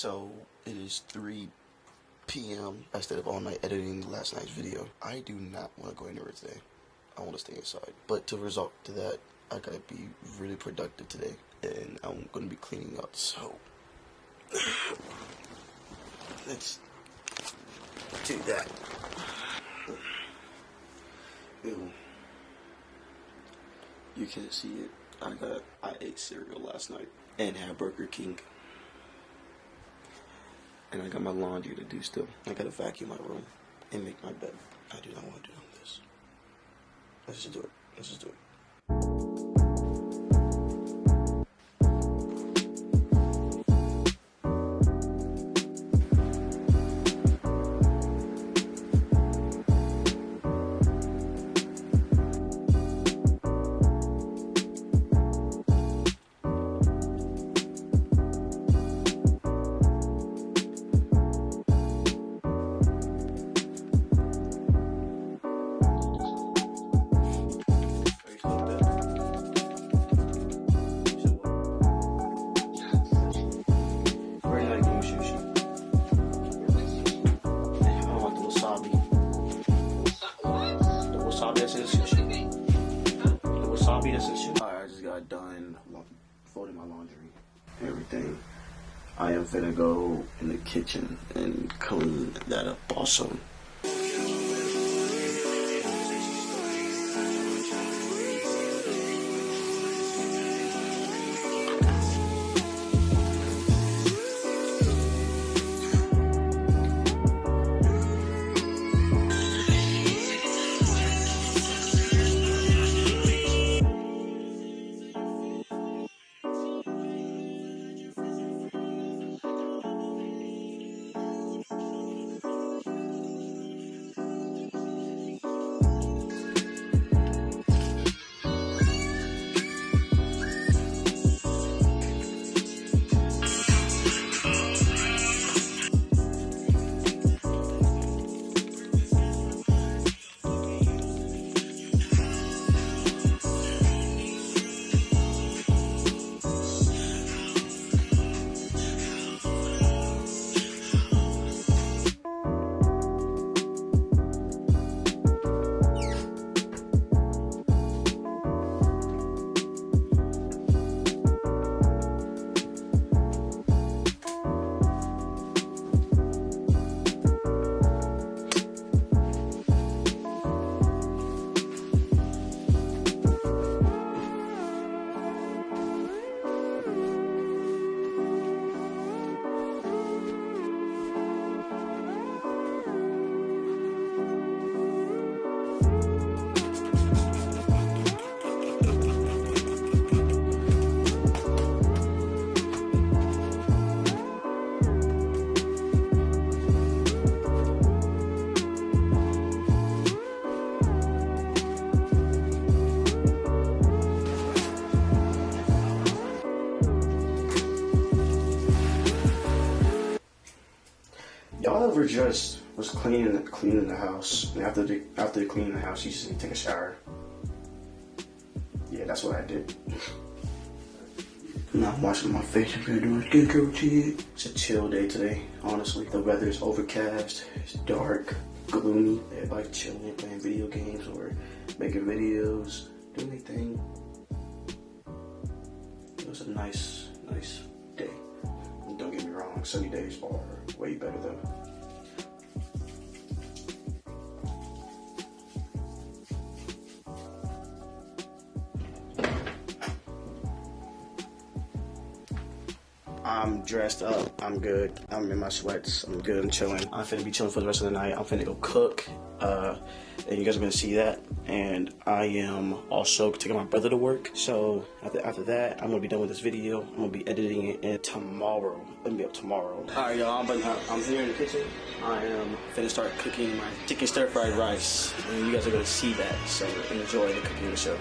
So it is 3 p.m. I stayed up all night editing last night's video. I do not want to go anywhere today. I want to stay inside. But to result to that, I gotta be really productive today, and I'm gonna be cleaning up. So let's do that. Ew. You can't see it. I ate cereal last night and had Burger King. And I got my laundry to do still. I gotta vacuum my room and make my bed. I do not want to do this. Let's just do it. Let's just do it. Alright, I just got done folding my laundry and everything. I am finna go in the kitchen and clean that up also. Y'all ever just was cleaning the house, and after cleaning the house, you just need to take a shower? Yeah, that's what I did. Now I'm washing my face and doing skincare routine. It's a chill day today, honestly. The weather is overcast, it's dark, gloomy. Everybody chilling, playing video games or making videos, doing anything. It was a nice day. Don't get me wrong, sunny days are way better though. I'm dressed up, I'm good, I'm in my sweats, I'm good, I'm chilling. I'm finna be chilling for the rest of the night. I'm finna go cook, and you guys are gonna see that. And I am also taking my brother to work. So after that, I'm gonna be done with this video. I'm gonna be editing it tomorrow. Let me be up tomorrow. Alright y'all, I'm here in the kitchen. I am finna start cooking my chicken stir-fried rice. And you guys are gonna see that, so enjoy the cooking show.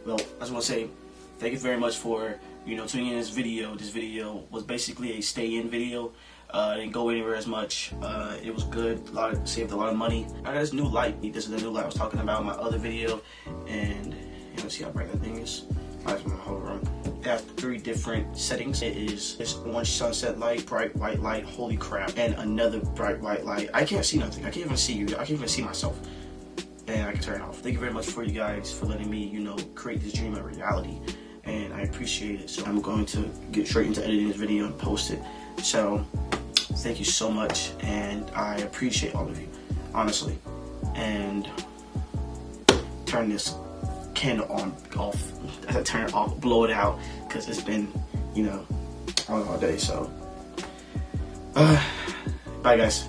Well, I just want to say thank you very much for, you know, tuning in this video. This video was basically a stay-in video. Didn't go anywhere as much. It was good. Saved a lot of money. I got this new light. This is the new light I was talking about in my other video. And you know, see how bright that thing is. Lights in my whole room. It has 3 different settings. It is this orange sunset light, bright white light, holy crap, and another bright white light. I can't see nothing. I can't even see you. I can't even see myself. And I can turn it off. Thank you very much for you guys for letting me, you know, create this dream a reality. And I appreciate it. So I'm going to get straight into editing this video and post it. So thank you so much, and I appreciate all of you, honestly. And turn this candle on, off. I turn it off, blow it out, because it's been, you know, on all day. So bye guys.